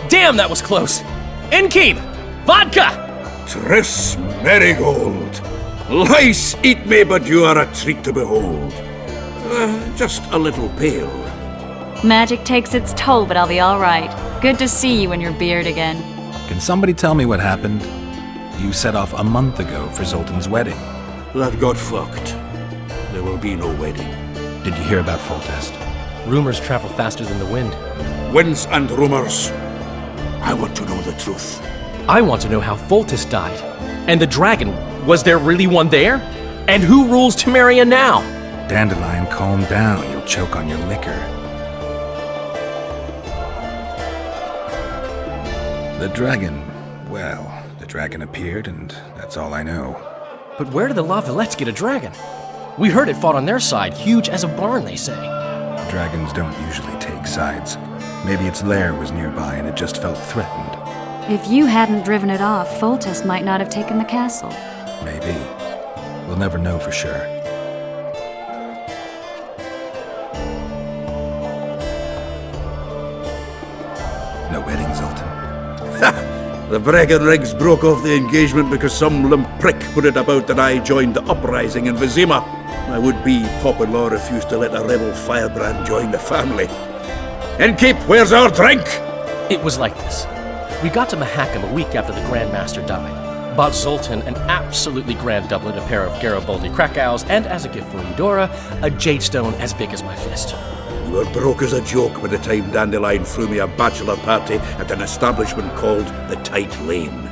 Damn, that was close. Innkeep! Vodka! Triss Merigold. Lice eat me, but you are a treat to behold. Just a little pale. Magic takes its toll, but I'll be all right. Good to see you in your beard again. Can somebody tell me what happened? You set off a month ago for Zoltan's wedding. That got fucked. There will be no wedding. Did you hear about Foltest? Rumors travel faster than the wind. Winds and rumors. I want to know the truth. I want to know how Foltest died. And the dragon, was there really one there? And who rules Temeria now? Dandelion, calm down. You'll choke on your liquor. The dragon. Well, the dragon appeared, and that's all I know. But where did the La Villettes get a dragon? We heard it fought on their side, huge as a barn, they say. Dragons don't usually take sides. Maybe its lair was nearby and it just felt threatened. If you hadn't driven it off, Foltest might not have taken the castle. Maybe. We'll never know for sure. No wedding, Zoltan. The Breckenrigs broke off the engagement because some limp prick put it about that I joined the uprising in Vizima. My would-be pop-in-law refused to let a rebel firebrand join the family. Innkeep, where's our drink? It was like this. We got to Mahakam a week after the Grand Master died. Bought Zoltan an absolutely grand doublet, a pair of Garibaldi Krakows, and as a gift for Eudora, a jade stone as big as my fist. You were broke as a joke by the time Dandelion threw me a bachelor party at an establishment called the Tight Lane.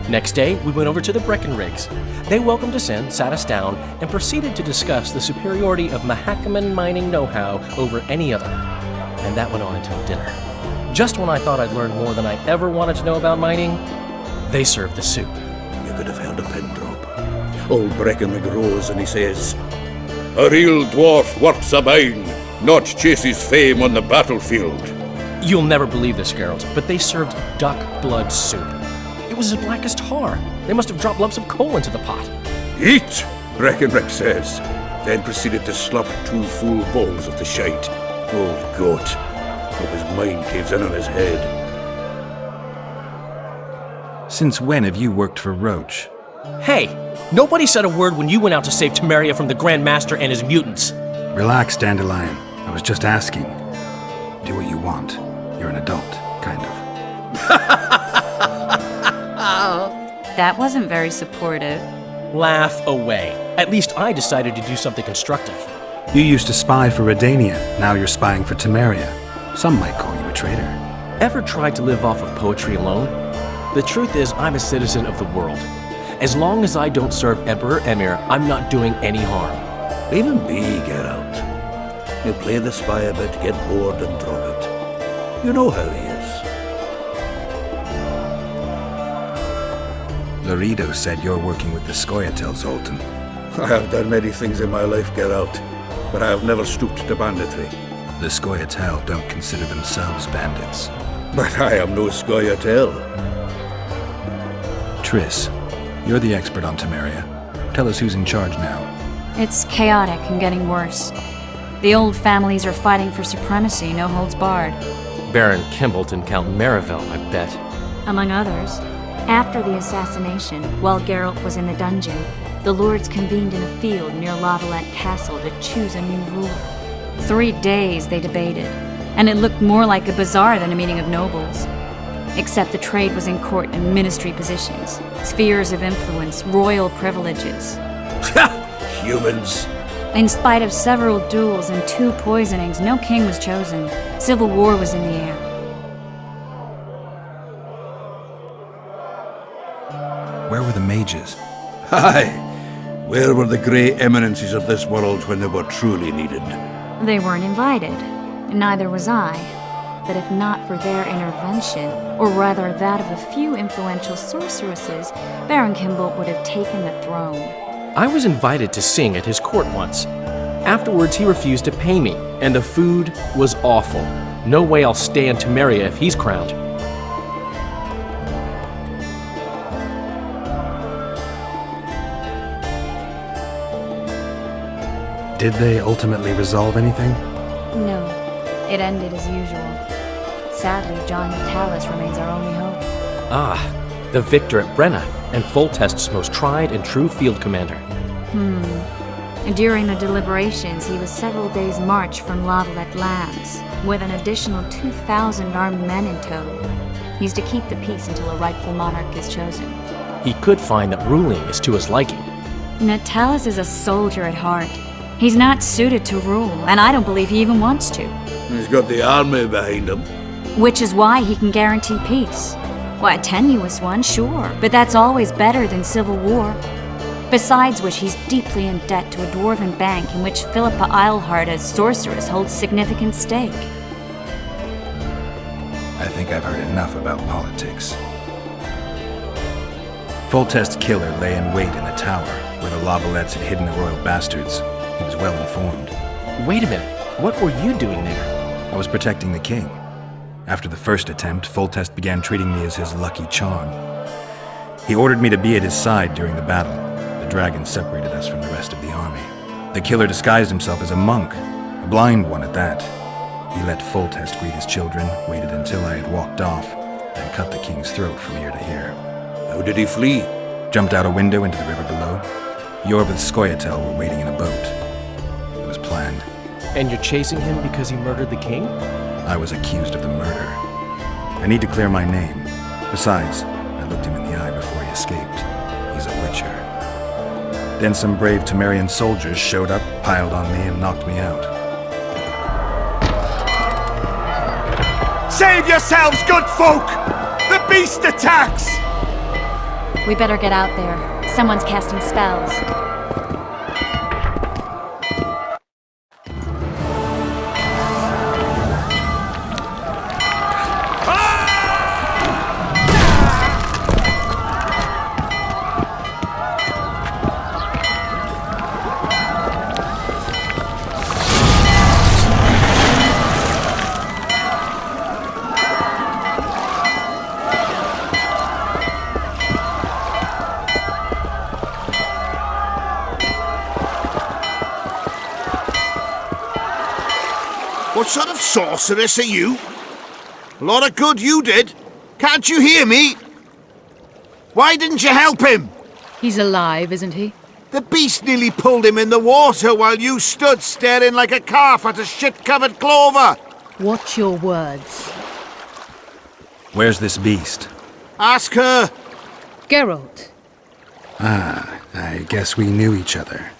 Next day, we went over to the Breckenrigs. They welcomed us in, sat us down, and proceeded to discuss the superiority of Mahakaman mining know-how over any other. And that went on until dinner. Just when I thought I'd learned more than I ever wanted to know about mining, they served the soup. You could have held a pin drop. Old Breckenrig rose and he says, "A real dwarf works a mine, not chases fame on the battlefield." You'll never believe this, Geralt, but they served duck blood soup. It was as black as tar. They must have dropped lumps of coal into the pot. "Eat," Breckenrig says, then proceeded to slurp 2 full bowls of the shite. Old goat. Hope his mind caves in on his head. Since when have you worked for Roach? Hey, nobody said a word when you went out to save Temeria from the Grand Master and his mutants. Relax, Dandelion. I was just asking. Do what you want. You're an adult, kind of. That wasn't very supportive. Laugh away. At least I decided to do something constructive. You used to spy for Redania. Now you're spying for Temeria. Some might call you a traitor. Ever tried to live off of poetry alone? The truth is, I'm a citizen of the world. As long as I don't serve Emperor Emir, I'm not doing any harm. Even me, Geralt. You play the spy a bit, get bored and drop it. You know how he is. Laredo said you're working with the Scoia'tael, Zoltan. I have done many things in my life, Geralt, but I have never stooped to banditry. The Scoia'tael don't consider themselves bandits. But I am no Scoia'tael. Triss, you're the expert on Temeria. Tell us who's in charge now. It's chaotic and getting worse. The old families are fighting for supremacy, no holds barred. Baron Kimbolt and Count Marivel, I bet. Among others. After the assassination, while Geralt was in the dungeon, the lords convened in a field near La Villette Castle to choose a new ruler. 3 days they debated, and it looked more like a bazaar than a meeting of nobles. Except the trade was in court and ministry positions, spheres of influence, royal privileges. Humans. In spite of several duels and 2 poisonings, no king was chosen. Civil war was in the air. Where were the mages? Aye. Where were the grey eminences of this world when they were truly needed? They weren't invited. Neither was I. But if not for their intervention, or rather that of a few influential sorceresses, Baron Kimbolt would have taken the throne. I was invited to sing at his court once. Afterwards, he refused to pay me, and the food was awful. No way I'll stay in Temeria if he's crowned. Did they ultimately resolve anything? No, it ended as usual. Sadly, John Natalis remains our only hope. Ah, the victor at Brenna, and Foltest's most tried and true field commander. During the deliberations, he was several days' march from Lavalette lands, with an additional 2,000 armed men in tow. He's to keep the peace until a rightful monarch is chosen. He could find that ruling is to his liking. Natalis is a soldier at heart. He's not suited to rule, and I don't believe he even wants to. He's got the army behind him. Which is why he can guarantee peace. Well, a tenuous one, sure, but that's always better than civil war. Besides which, he's deeply in debt to a dwarven bank in which Philippa Eilhart as sorceress holds significant stake. I think I've heard enough about politics. Foltest's killer lay in wait in the tower, where the Lavalettes had hidden the royal bastards. He was well informed. Wait a minute, what were you doing there? I was protecting the king. After the first attempt, Foltest began treating me as his lucky charm. He ordered me to be at his side during the battle. The dragon separated us from the rest of the army. The killer disguised himself as a monk, a blind one at that. He let Foltest greet his children, waited until I had walked off, then cut the king's throat from ear to ear. How did he flee? Jumped out a window into the river below. Yorv and Skoyatel were waiting in a boat. It was planned. And you're chasing him because he murdered the king? I was accused of the murder. I need to clear my name. Besides, I looked him in the eye before he escaped. He's a witcher. Then some brave Temerian soldiers showed up, piled on me, and knocked me out. Save yourselves, good folk! The beast attacks! We better get out there. Someone's casting spells. What sort of sorceress are you? A lot of good you did. Can't you hear me? Why didn't you help him? He's alive, isn't he? The beast nearly pulled him in the water while you stood staring like a calf at a shit-covered clover. Watch your words. Where's this beast? Ask her. Geralt, I guess we knew each other.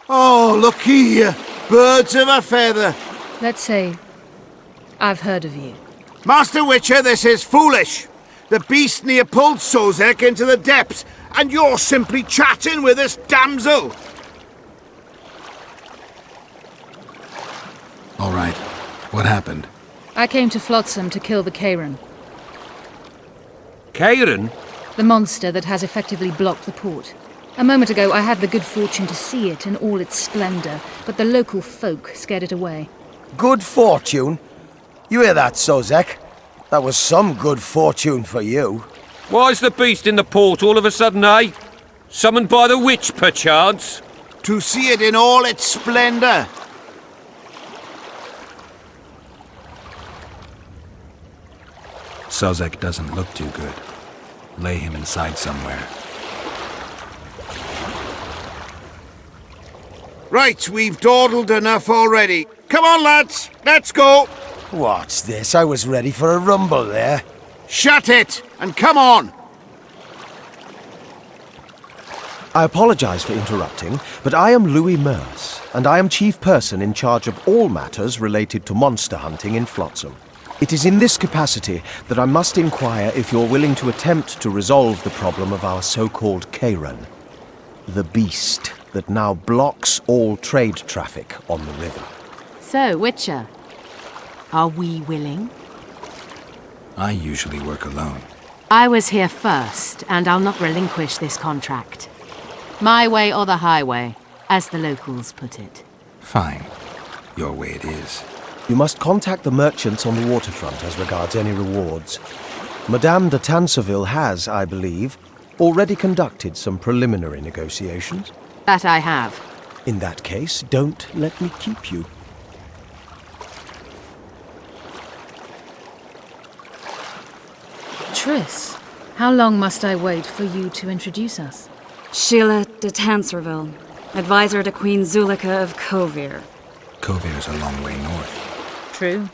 Oh, look here. Birds of a feather. let's say I've heard of you. Master Witcher, this is foolish. The beast near pulled Sozek into the depths, and you're simply chatting with this damsel. All right. What happened? I came to Flotsam to kill the Kairan, Kairan? the monster that has effectively blocked the port. A moment ago, I had the good fortune to see it in all its splendor, but the local folk scared it away. Good fortune? You hear that, Sozek? That was some good fortune for you. Why's the beast in the port all of a sudden, eh? Summoned by the witch, perchance? To see it in all its splendor. Sozek doesn't look too good. Lay him inside somewhere. Right, we've dawdled enough already. Come on, lads, let's go. What's this? I was ready for a rumble there. Shut it, and come on. I apologize for interrupting, but I am Louis Merce, and I am chief person in charge of all matters related to monster hunting in Flotsam. It is in this capacity that I must inquire if you're willing to attempt to resolve the problem of our so-called Kairan, the beast that now blocks all trade traffic on the river. So, Witcher, are we willing? I usually work alone. I was here first, and I'll not relinquish this contract. My way or the highway, as the locals put it. Fine. Your way it is. You must contact the merchants on the waterfront as regards any rewards. Madame de Tanseville has, I believe, already conducted some preliminary negotiations. That I have. In that case, don't let me keep you. Triss, how long must I wait for you to introduce us? Sheila de Tanserville, advisor to Queen Zulika of Kovir. Kovir's a long way north. True.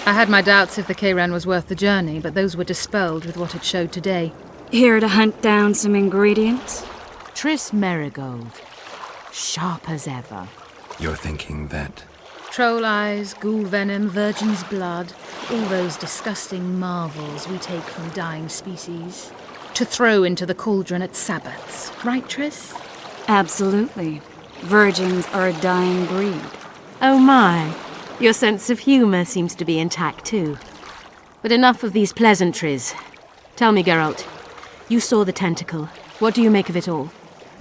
I had my doubts if the Kayran was worth the journey, but those were dispelled with what it showed today. Here to hunt down some ingredients? Triss Merigold. Sharp as ever. You're thinking that... Troll eyes, ghoul venom, virgin's blood, all those disgusting marvels we take from dying species, to throw into the cauldron at Sabbaths. Right, Triss? Absolutely. Virgins are a dying breed. Oh my. Your sense of humour seems to be intact too. But enough of these pleasantries. Tell me, Geralt. You saw the tentacle. What do you make of it all?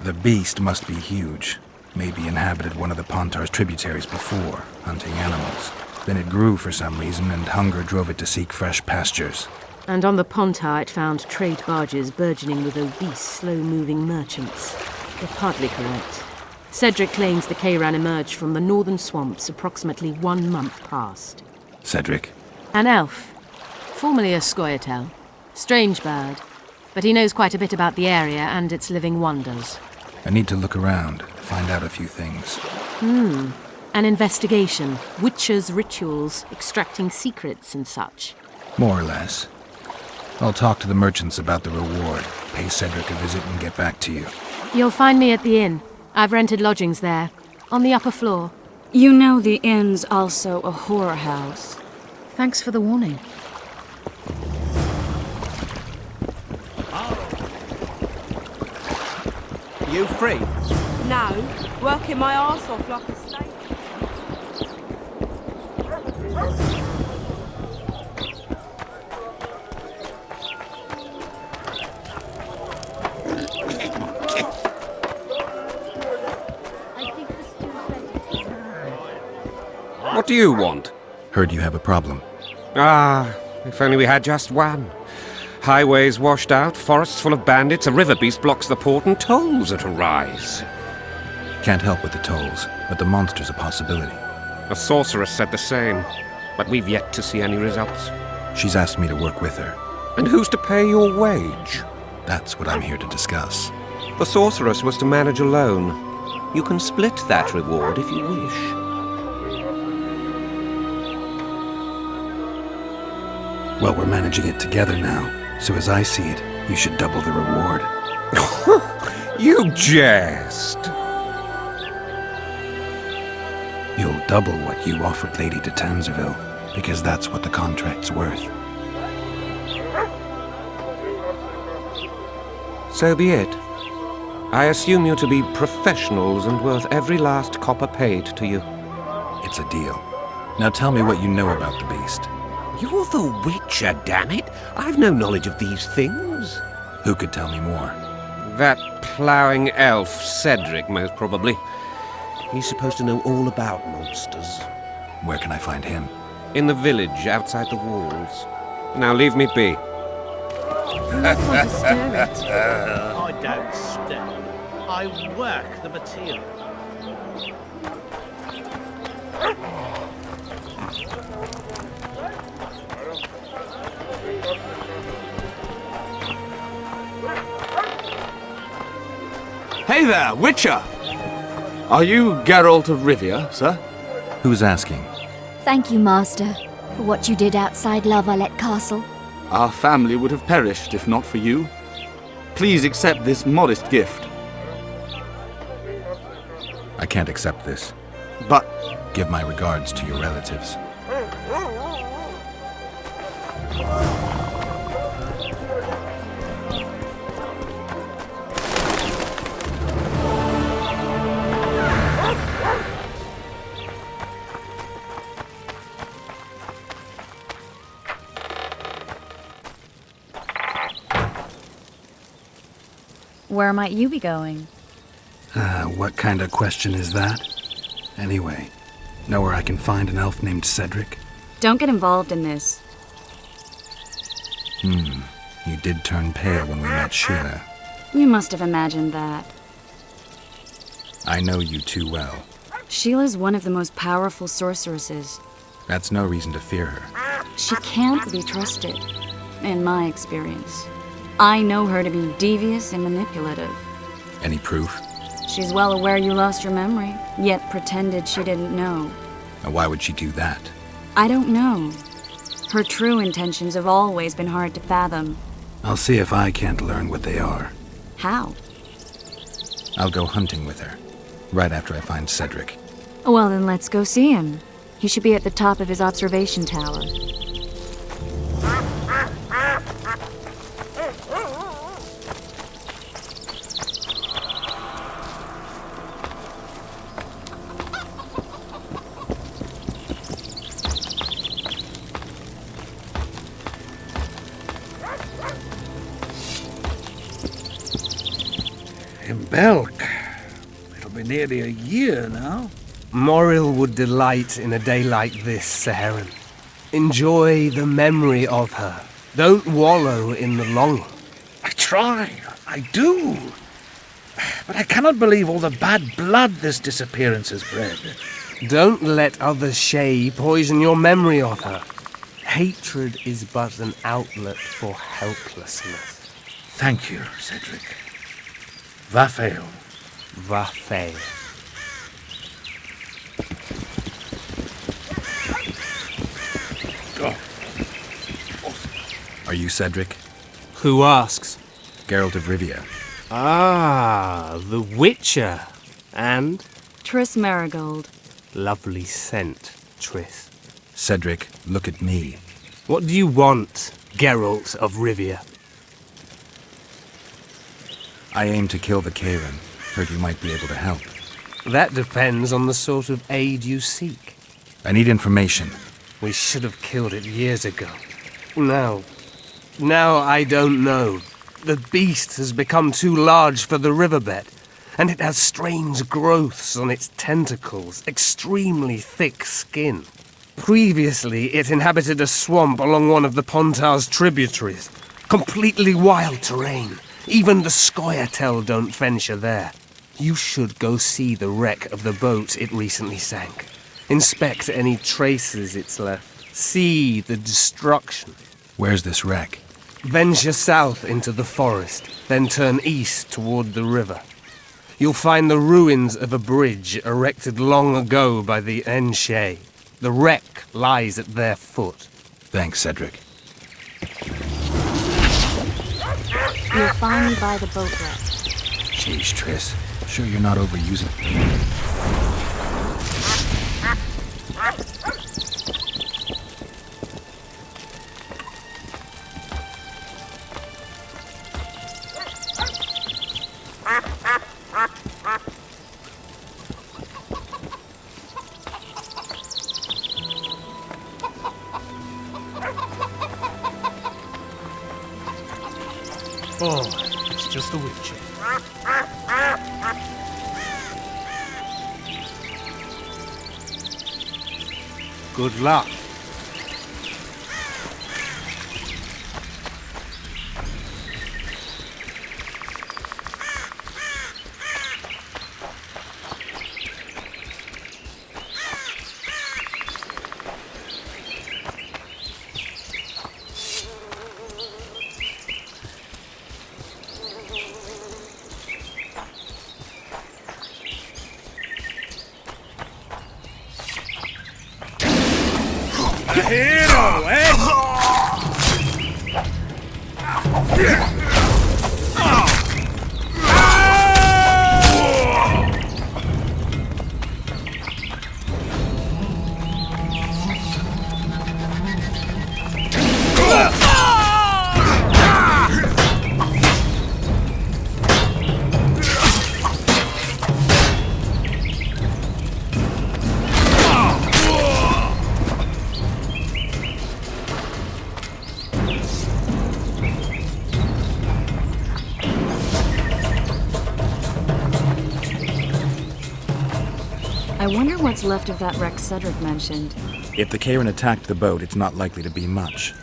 The beast must be huge. Maybe inhabited one of the Pontar's tributaries before, hunting animals. Then it grew for some reason, and hunger drove it to seek fresh pastures. And on the Pontar it found trade barges burgeoning with obese, slow-moving merchants. You're partly correct. Cedric claims the Kayran emerged from the northern swamps approximately 1 month past. Cedric? An elf. Formerly a Scoia'tael. Strange bird. But he knows quite a bit about the area and its living wonders. I need to look around, find out a few things. An investigation. Witches' rituals, extracting secrets and such. More or less. I'll talk to the merchants about the reward, pay Cedric a visit and get back to you. You'll find me at the inn. I've rented lodgings there, on the upper floor. You know the inn's also a whorehouse. Thanks for the warning. You free? No, working my arse off like a snake. What do you want? Heard you have a problem. Ah, if only we had just one. Highways washed out, forests full of bandits, a river beast blocks the port, and tolls at a rise. Can't help with the tolls, but the monster's a possibility. A sorceress said the same, but we've yet to see any results. She's asked me to work with her. And who's to pay your wage? That's what I'm here to discuss. The sorceress was to manage alone. You can split that reward if you wish. Well, we're managing it together now, so as I see it, you should double the reward. You jest! You'll double what you offered Lady de Tanserville, because that's what the contract's worth. So be it. I assume you to be professionals and worth every last copper paid to you. It's a deal. Now tell me what you know about the beast. You're the Witcher, damn it! I've no knowledge of these things. Who could tell me more? That ploughing elf, Cedric, most probably. He's supposed to know all about monsters. Where can I find him? In the village, outside the walls. Now leave me be. I don't stir. I work the material. Hey there, Witcher! Are you Geralt of Rivia, sir? Who's asking? Thank you, Master, for what you did outside La Valette Castle. Our family would have perished if not for you. Please accept this modest gift. I can't accept this. But... Give my regards to your relatives. Where might you be going? What kind of question is that? Anyway, know where I can find an elf named Cedric? Don't get involved in this. You did turn pale when we met Sheila. You must have imagined that. I know you too well. Sheila's one of the most powerful sorceresses. That's no reason to fear her. She can't be trusted. in my experience. I know her to be devious and manipulative. Any proof? She's well aware you lost your memory, yet pretended she didn't know. And why would she do that? I don't know. Her true intentions have always been hard to fathom. I'll see if I can't learn what they are. How? I'll go hunting with her, right after I find Cedric. Well, then let's go see him. He should be at the top of his observation tower. In Belk. It'll be nearly a year now. Moril would delight in a day like this, Sir Heron. Enjoy the memory of her. Don't wallow in the longing. I try. I do. But I cannot believe all the bad blood this disappearance has bred. Don't let other Shay poison your memory of her. Hatred is but an outlet for helplessness. Thank you, Cedric. Vafael. Vafael. Are you Cedric? Who asks? Geralt of Rivia. Ah, the Witcher. And? Triss Marigold. Lovely scent, Triss. Cedric, look at me. What do you want, Geralt of Rivia? I aim to kill the Karen. Heard you might be able to help. That depends on the sort of aid you seek. I need information. We should have killed it years ago. Now I don't know. The beast has become too large for the riverbed, and it has strange growths on its tentacles, extremely thick skin. Previously, it inhabited a swamp along one of the Pontar's tributaries. Completely wild terrain. Even the Scoia'tael don't venture there. You should go see the wreck of the boat it recently sank. Inspect any traces it's left. See the destruction. Where's this wreck? Venture south into the forest, then turn east toward the river. You'll find the ruins of a bridge erected long ago by the Enshay. The wreck lies at their foot. Thanks, Cedric. You'll find me by the boat wreck. Jeez, Triss. Sure you're not overusing Oh, it's just the Witcher. Good luck. Hero, eh? I wonder what's left of that wreck Cedric mentioned. If the Karen attacked the boat, it's not likely to be much.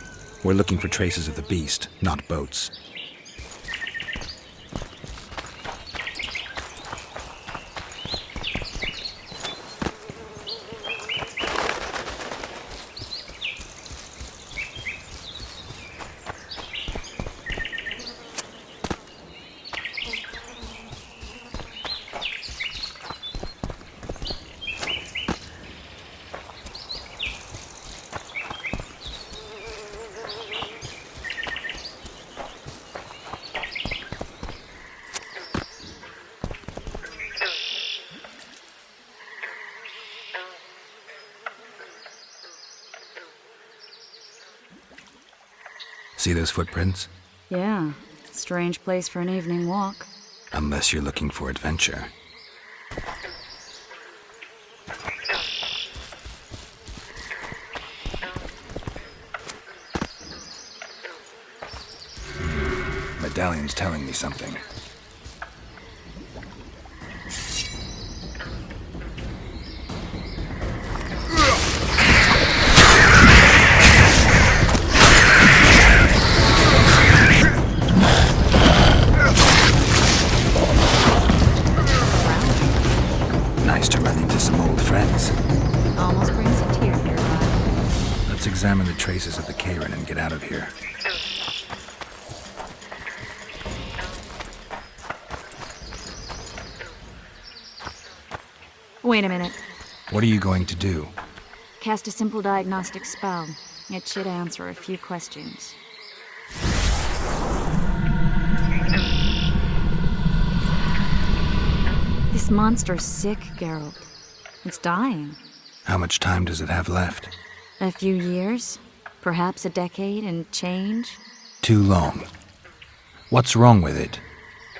We're looking for traces of the beast, not boats. See those footprints? Yeah, strange place for an evening walk. Unless you're looking for adventure. Medallion's telling me something. Nice to run into some old friends. Almost brings a tear to your eye. Let's examine the traces of the Kayran and get out of here. Wait a minute. What are you going to do? Cast a simple diagnostic spell. It should answer a few questions. This monster's sick, Geralt. It's dying. How much time does it have left? A few years? Perhaps a decade and change? Too long. What's wrong with it?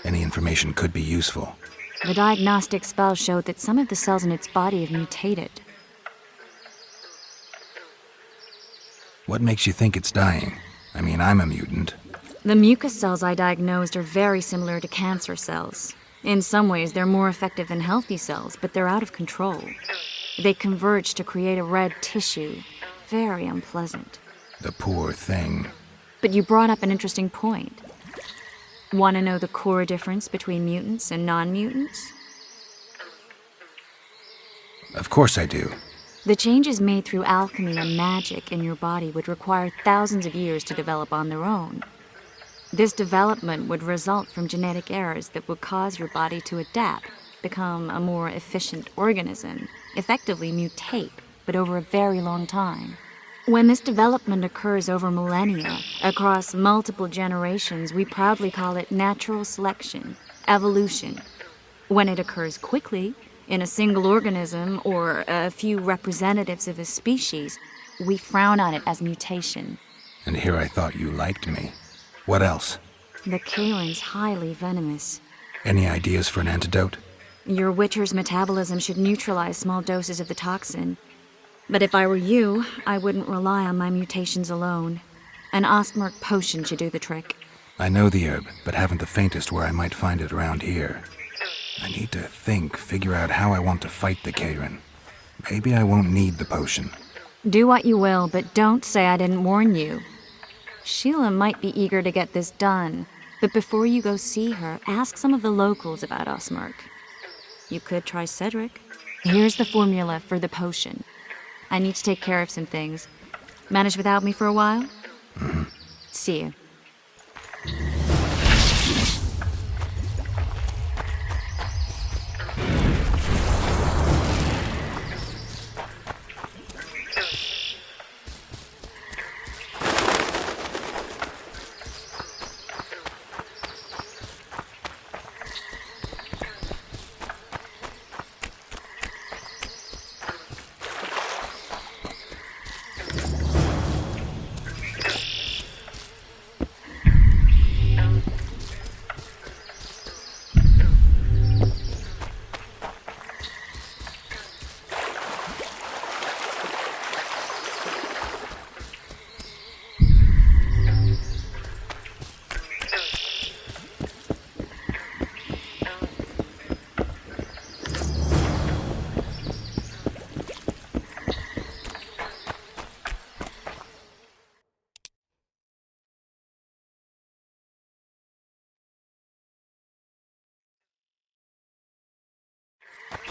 Any information could be useful. The diagnostic spell showed that some of the cells in its body have mutated. What makes you think it's dying? I mean, I'm a mutant. The mucus cells I diagnosed are very similar to cancer cells. In some ways, they're more effective than healthy cells, but they're out of control. They converge to create a red tissue. Very unpleasant. The poor thing. But you brought up an interesting point. Want to know the core difference between mutants and non-mutants? Of course I do. The changes made through alchemy and magic in your body would require thousands of years to develop on their own. This development would result from genetic errors that would cause your body to adapt, become a more efficient organism, effectively mutate, but over a very long time. When this development occurs over millennia, across multiple generations, we proudly call it natural selection, evolution. When it occurs quickly, in a single organism or a few representatives of a species, we frown on it as mutation. And here I thought you liked me. What else? The Kayran's highly venomous. Any ideas for an antidote? Your Witcher's metabolism should neutralize small doses of the toxin. But if I were you, I wouldn't rely on my mutations alone. An Ostmark potion should do the trick. I know the herb, but haven't the faintest where I might find it around here. I need to figure out how I want to fight the Kayran. Maybe I won't need the potion. Do what you will, but don't say I didn't warn you. Sheila might be eager to get this done, but before you go see her, ask some of the locals about Ostmark. You could try Cedric. Here's the formula for the potion. I need to take care of some things. Manage without me for a while? Mm-hmm. See you.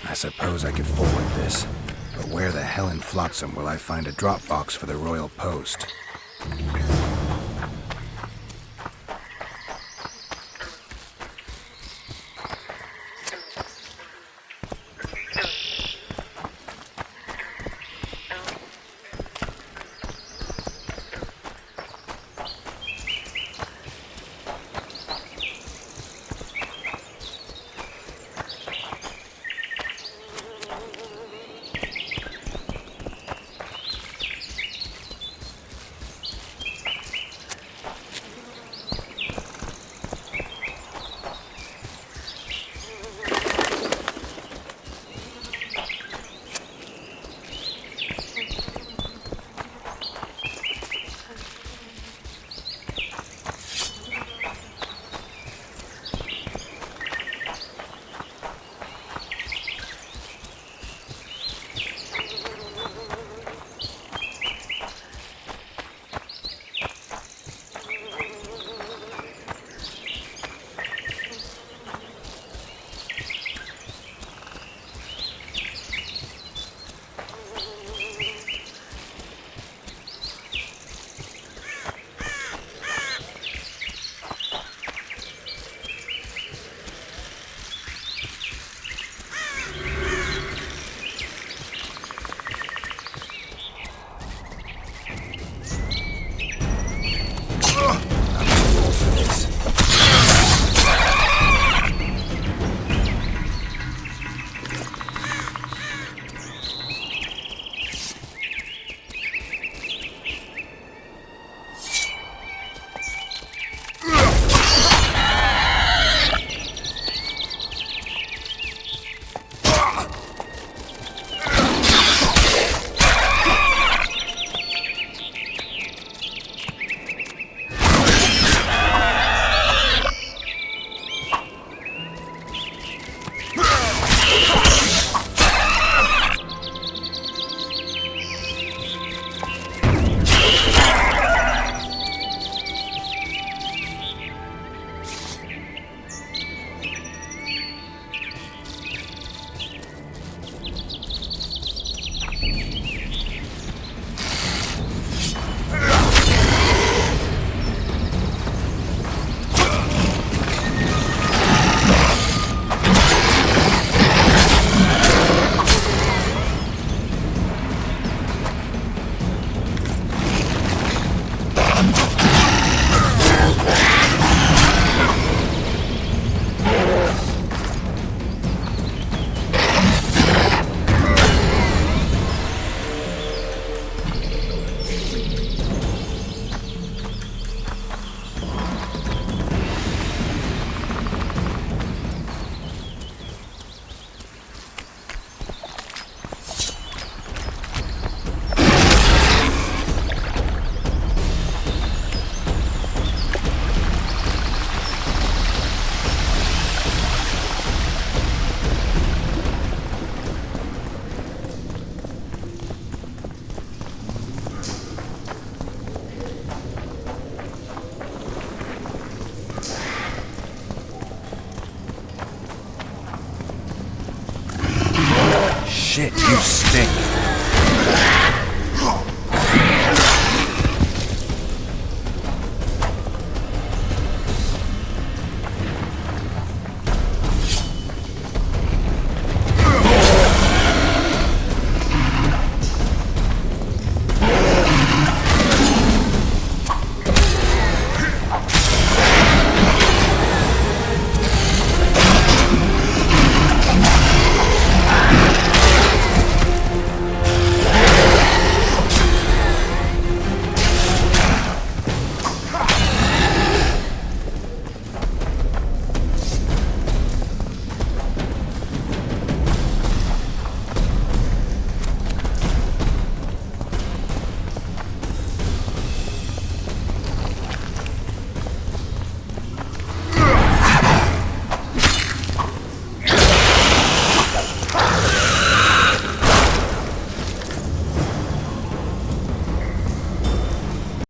I suppose I could forward this, but where the hell in Flotsam will I find a drop box for the Royal Post?